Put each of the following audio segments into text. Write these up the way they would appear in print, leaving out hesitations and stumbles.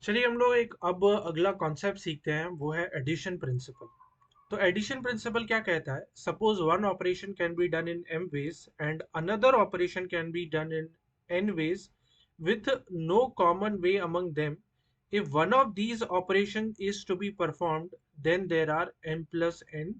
चलिए हम लोग एक अब अगला कॉन्सेप्ट सीखते हैं, वो है एडिशन प्रिंसिपल। तो एडिशन प्रिंसिपल क्या कहता है? Suppose one operation can be done in m ways and another operation can be done in n ways with no common way among them. If one of these operation is to be performed, then there are m plus n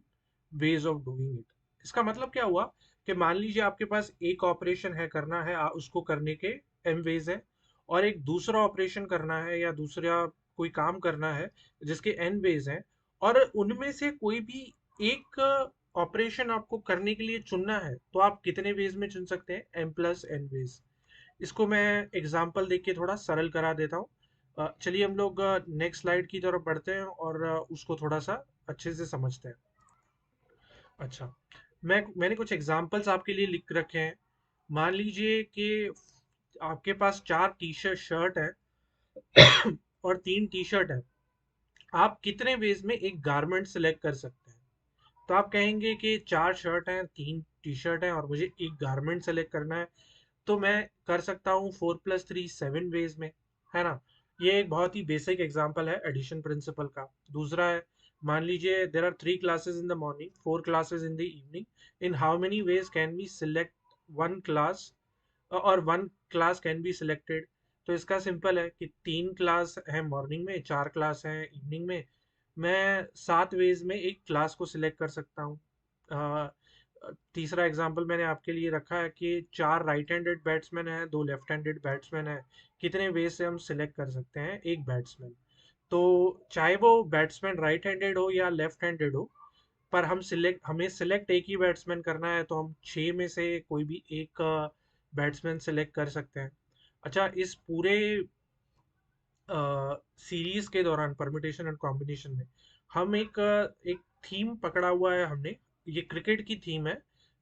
ways of doing it. इसका मतलब क्या हुआ कि मान लीजिए आपके पास एक operation है, करना है उसको करने के m ways है, और एक दूसरा ऑपरेशन करना है या दूसरा कोई काम करना है जिसके n ways हैं, और उनमें से कोई भी एक ऑपरेशन आपको करने के लिए चुनना है, तो आप कितने वेज में चुन सकते हैं? M plus N ways. इसको मैं एग्जांपल देख के थोड़ा सरल करा देता हूँ। चलिए हम लोग नेक्स्ट स्लाइड की तरफ बढ़ते हैं और उसको थोड़ा सा अच्छे से समझते हैं। अच्छा, मैंने कुछ एग्जांपल्स आपके लिए लिख रखे हैं। मान लीजिए कि आपके पास चार टी शर्ट शर्ट है और तीन टी शर्ट है। आप कितने वेज में एक गारमेंट सेलेक्ट कर सकते हैं? तो आप कहेंगे कि चार शर्ट हैं, तीन टी शर्ट हैं और मुझे एक गारमेंट सेलेक्ट करना है, तो मैं कर सकता हूँ 4 + 3 7 वेज में, है ना? ये एक बहुत ही बेसिक एग्जांपल है एडिशन प्रिंसिपल का। दूसरा है, मान लीजिए there are 3 classes in the morning, 4 classes in the evening, in how many ways can be select one class और one class can be selected? तो इसका सिंपल है कि तीन क्लास है मॉर्निंग में, चार क्लास है इवनिंग में, मैं 7 वेज में एक क्लास को सिलेक्ट कर सकता हूँ। तीसरा एग्जांपल मैंने आपके लिए रखा है कि चार राइट हैंडेड बैट्समैन है, दो लेफ्ट हैंडेड बैट्समैन है, कितने वेज से हम सिलेक्ट कर सकते हैं एक बैट्समैन? तो चाहे वो बैट्समैन राइट हैंडेड हो या लेफ्ट हैंडेड हो, पर हमें सिलेक्ट एक ही बैट्समैन करना है, तो हम छः में से कोई भी एक बैट्समैन सिलेक्ट कर सकते हैं। अच्छा, इस पूरे सीरीज के दौरान परम्यूटेशन एंड कॉम्बिनेशन में हम एक थीम पकड़ा हुआ है हमने। ये क्रिकेट की थीम है,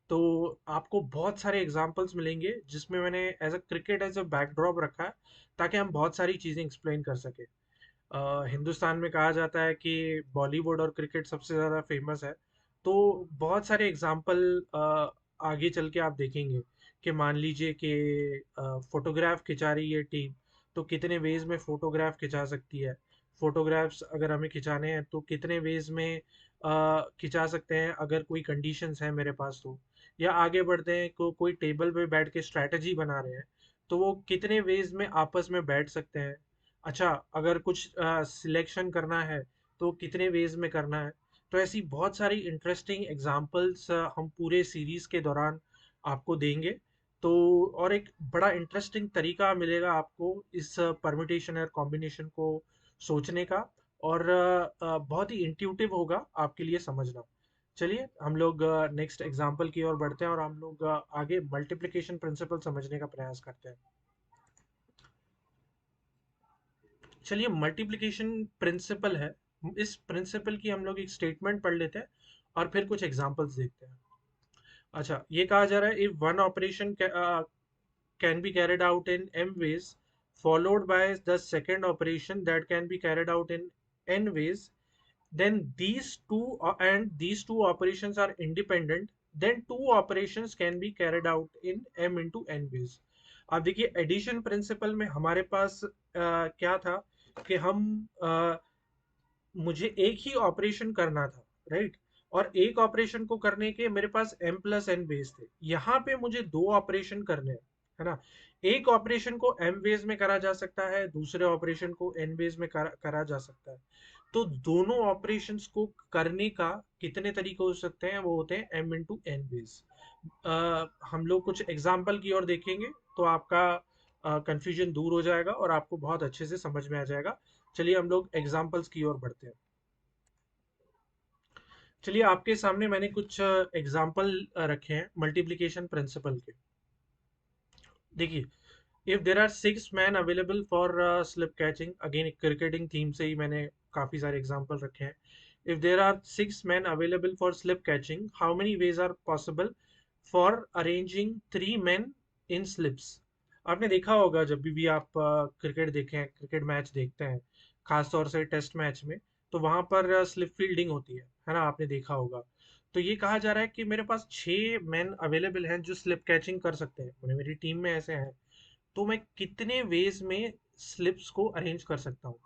तो आपको बहुत सारे एग्जांपल्स मिलेंगे जिसमें मैंने as a cricket as a backdrop रखा है, ताकि हम बहुत सारी चीज़ें एक्सप्लेन कर सके। हिंदुस्तान में कहा जाता है कि बॉलीवुड और क्रिकेट सबसे ज़्यादा फेमस है, तो बहुत सारे एग्जाम्पल आगे चल के आप देखेंगे कि मान लीजिए कि फोटोग्राफ खिंचा रही है टीम, तो कितने वेज में फोटोग्राफ खिंचा सकती है? फोटोग्राफ्स अगर हमें खिंचाने हैं तो कितने वेज में खिंचा सकते हैं अगर कोई कंडीशंस है मेरे पास तो? या आगे बढ़ते हैं, कोई टेबल पे बैठ के स्ट्रैटेजी बना रहे हैं, तो वो कितने वेज में आपस में बैठ सकते हैं? अच्छा, अगर कुछ सिलेक्शन करना है तो कितने वेज में करना है? तो ऐसी बहुत सारी इंटरेस्टिंग एग्जांपल्स हम पूरे सीरीज के दौरान आपको देंगे। तो और एक बड़ा इंटरेस्टिंग तरीका मिलेगा आपको इस परम्यूटेशन और कॉम्बिनेशन को सोचने का, और बहुत ही इंट्यूटिव होगा आपके लिए समझना। चलिए हम लोग नेक्स्ट एग्जांपल की ओर बढ़ते हैं और हम लोग आगे मल्टीप्लिकेशन प्रिंसिपल समझने का प्रयास करते हैं। चलिए, मल्टीप्लिकेशन प्रिंसिपल है, इस प्रिंसिपल की हम लोग एक स्टेटमेंट पढ़ लेते हैं और फिर कुछ एग्जांपल्स देखते हैं। अच्छा, ये कहा जा रहा है, if one operation can be carried out in m ways followed by the second operation that can be carried out in n ways, then these two operations are independent, then two operations can be carried out in m into n ways. अब देखिए, addition principal में हमारे पास क्या था कि मुझे एक ही operation करना था, राइट? और एक ऑपरेशन को करने के मेरे पास m प्लस n वेज थे। यहाँ पे मुझे दो ऑपरेशन करने हैं, है ना? एक ऑपरेशन को m वेज में करा जा सकता है, दूसरे ऑपरेशन को n वेज में करा जा सकता है। तो दोनों ऑपरेशंस को करने का कितने तरीके हो सकते हैं? वो होते हैं m इंटू n वेज। हम लोग कुछ एग्जाम्पल की ओर देखेंगे, तो आपका कंफ्यूजन दूर हो जाएगा और आपको बहुत अच्छे से समझ में आ जाएगा। चलिए हम लोग एग्जाम्पल्स की ओर बढ़ते हैं। चलिए, आपके सामने मैंने कुछ एग्जाम्पल रखे हैं मल्टीप्लिकेशन प्रिंसिपल के। देखिए, if there are 6 man available for slip catching, again cricketing theme से ही मैंने काफी सारे एग्जाम्पल रखे हैं। If there are 6 man available for slip catching, how many ways are possible for arranging 3 men in slips? आपने देखा होगा जब भी आप क्रिकेट देखें, क्रिकेट मैच देखते हैं, खास तौर से टेस्ट मैच में, तो वहां पर स्लिप फील्डिंग होती है ना? आपने देखा होगा। तो ये कहा जा रहा है कि मेरे पास 6 मैन अवेलेबल हैं जो स्लिप कैचिंग कर सकते हैं, मेरी टीम में ऐसे हैं, तो मैं कितने वेज में स्लिप्स को अरेंज कर सकता हूँ?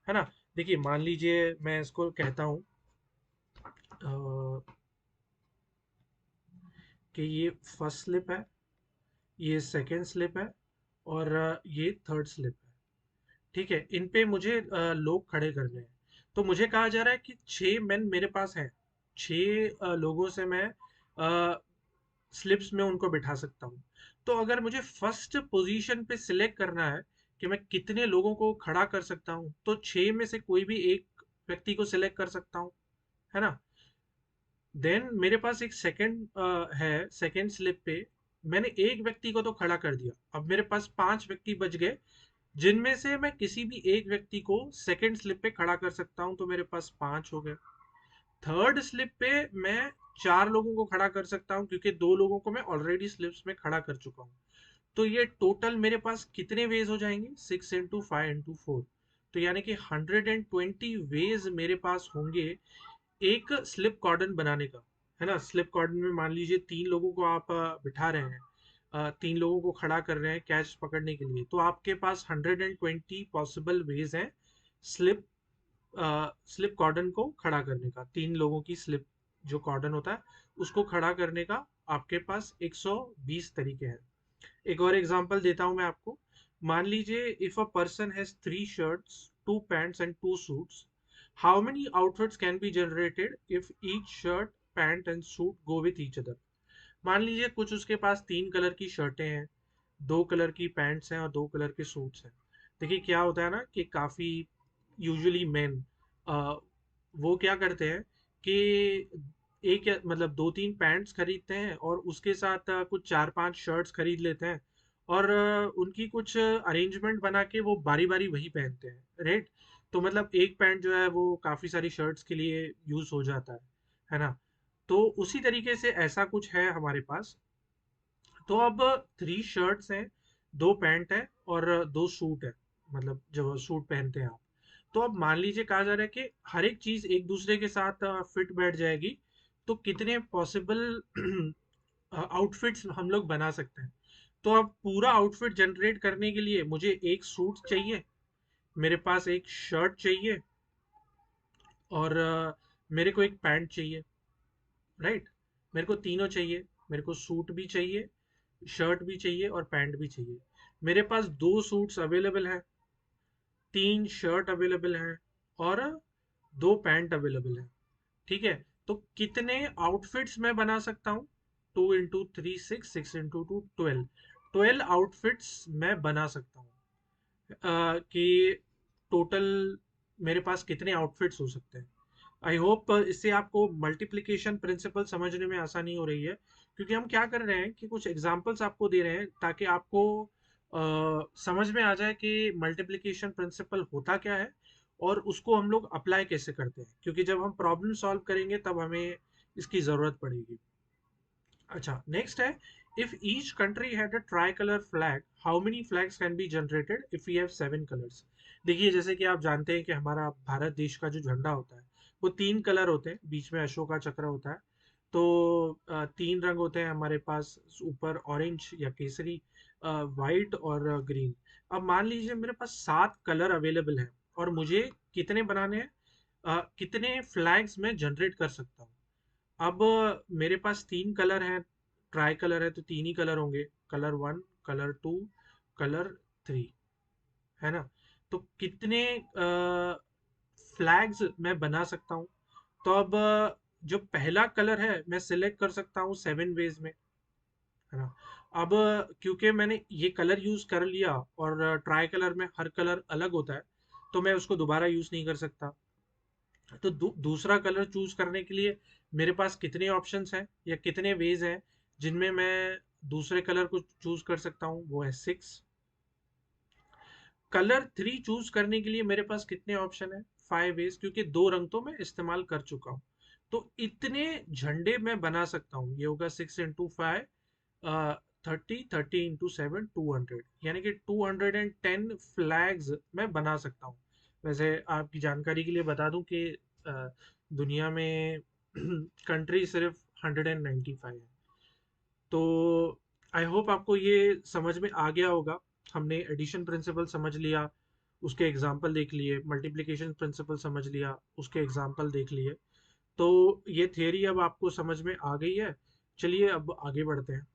है ना। देखिए मान लीजिए मैं इसको कहता हूँ कि ये फर्स्ट स्लिप है, ये सेकंड स्लिप है, और ये थर्ड स्लिप है। ठीक है, इन पे मुझे लोग खड़े करने हैं। तो मुझे कहा जा रहा है कि 6 मेन मेरे पास हैं, 6 लोगों से मैं स्लिप्स में उनको बिठा सकता हूँ। तो अगर मुझे फर्स्ट पोजीशन पे सिलेक्ट करना है कि मैं कितने लोगों को खड़ा कर सकता हूँ, तो 6 में से कोई भी एक व्यक्ति को सिलेक्ट कर सकता हूँ, है ना। देन मेरे पास एक सेकंड है, सेकंड स्लिप पे मैंने एक व्यक्ति को तो खड़ा कर दिया, अब मेरे पास 5 व्यक्ति बच गए, जिनमें से मैं किसी भी एक व्यक्ति को सेकंड स्लिप पे खड़ा कर सकता हूं, तो मेरे पास 5 हो गए। थर्ड स्लिप पे मैं 4 लोगों को खड़ा कर सकता हूं, क्योंकि 2 लोगों को मैं ऑलरेडी स्लिप्स में खड़ा कर चुका हूं। तो ये टोटल मेरे पास कितने वेज हो जाएंगे, 6 × 5 × 4। तो यानी कि 120 वेज मेरे पास होंगे एक स्लिप कॉर्डन बनाने का, है ना। स्लिप कॉर्डन में मान लीजिए 3 लोगों को आप बिठा रहे हैं, 3 लोगों को खड़ा कर रहे हैं कैच पकड़ने के लिए, तो आपके पास 120 पॉसिबल वेज हैं स्लिप स्लिप कॉर्डन को खड़ा करने का। 3 लोगों की स्लिप जो कॉर्डन होता है उसको खड़ा करने का आपके पास 120 तरीके हैं। एक और एग्जांपल देता हूं मैं आपको। मान लीजिए if a person has 3 shirts, 2 pants and 2 suits, how many outfits can be generated if each shirt, pant and suit go with each other? मान लीजिए कुछ उसके पास 3 कलर की शर्टें हैं, 2 कलर की पैंट्स हैं और 2 कलर के सूट्स हैं। देखिए क्या होता है ना कि काफी यूजुअली मेन वो क्या करते हैं कि मतलब 2-3 पैंट्स खरीदते हैं और उसके साथ कुछ 4-5 शर्ट्स खरीद लेते हैं, और उनकी कुछ अरेंजमेंट बना के वो बारी बारी वही पहनते हैं, राइट। तो मतलब एक पैंट जो है वो काफी सारी शर्ट्स के लिए यूज हो जाता है ना। तो उसी तरीके से ऐसा कुछ है हमारे पास। तो अब 3 शर्ट्स हैं, 2 पैंट है और 2 सूट है, मतलब जब सूट पहनते हैं आप। तो अब मान लीजिए कहा जा रहा है कि हर एक चीज एक दूसरे के साथ फिट बैठ जाएगी, तो कितने पॉसिबल आउटफिट्स हम लोग बना सकते हैं। तो अब पूरा आउटफिट जनरेट करने के लिए मुझे एक सूट चाहिए, मेरे पास एक शर्ट चाहिए, और मेरे को एक पैंट चाहिए, राइट। मेरे को तीनों चाहिए, मेरे को सूट भी चाहिए, शर्ट भी चाहिए और पैंट भी चाहिए। मेरे पास 2 सूट्स अवेलेबल हैं, 3 शर्ट अवेलेबल हैं और 2 पैंट अवेलेबल हैं। ठीक है, तो कितने आउटफिट्स मैं बना सकता हूँ? 2 × 3 6, 6 × 2 12। 12 आउटफिट्स मैं बना सकता हूँ। कि टोटल मेरे पास कितने आउटफिट्स हो सकते हैं। आई होप इससे आपको मल्टीप्लिकेशन प्रिंसिपल समझने में आसानी हो रही है, क्योंकि हम क्या कर रहे हैं कि कुछ एग्जांपल्स आपको दे रहे हैं ताकि आपको समझ में आ जाए कि मल्टीप्लिकेशन प्रिंसिपल होता क्या है और उसको हम लोग अप्लाई कैसे करते हैं, क्योंकि जब हम प्रॉब्लम सॉल्व करेंगे तब हमें इसकी ज़रूरत पड़ेगी। अच्छा, नेक्स्ट है, if each country had a tri colour flag, how many flags can be generated if we have 7 colours. देखिए जैसे कि आप जानते हैं कि हमारा भारत देश का जो झंडा होता है वो 3 कलर होते हैं, बीच में अशोका चक्र होता है। तो 3 रंग होते हैं हमारे पास, ऊपर ऑरेंज या केसरी, वाइट और ग्रीन। अब मान लीजिए मेरे पास 7 कलर अवेलेबल हैं और मुझे कितने बनाने हैं, कितने फ्लैग्स मैं जनरेट कर सकता हूँ। अब मेरे पास 3 कलर हैं, ट्राई कलर है तो 3 ही कलर होंगे, कलर 1, कलर 2, कलर 3, है ना। तो कितने फ्लैग्स मैं बना सकता हूँ? तो अब जो पहला कलर है मैं सिलेक्ट कर सकता हूँ 7 वेज में, है ना। अब क्योंकि मैंने ये कलर यूज कर लिया और ट्राई कलर में हर कलर अलग होता है, तो मैं उसको दोबारा यूज नहीं कर सकता। तो दूसरा कलर चूज करने के लिए मेरे पास कितने ऑप्शंस हैं या कितने वेज हैं जिनमें मैं दूसरे कलर को चूज कर सकता हूँ, वो है 6। कलर 3 चूज करने के लिए मेरे पास कितने ऑप्शन है, 5 वेज, क्योंकि 2 रंग तो मैं इस्तेमाल कर चुका हूँ। तो इतने झंडे मैं बना सकता हूँ, ये होगा 6 × 5, 30, 30 × 7, 200, यानी कि 210 फ्लैग्स मैं बना सकता हूँ। वैसे आपकी जानकारी के लिए बता दूं कि दुनिया में कंट्री सिर्फ 195 है। तो आई होप आपको ये समझ में आ गया होगा। हमने एडिशन प्रिंसिपल समझ लिया, उसके एग्जाम्पल देख लिए, मल्टीप्लिकेशन प्रिंसिपल समझ लिया, उसके एग्जाम्पल देख लिए। तो ये थियरी अब आपको समझ में आ गई है। चलिए अब आगे बढ़ते हैं।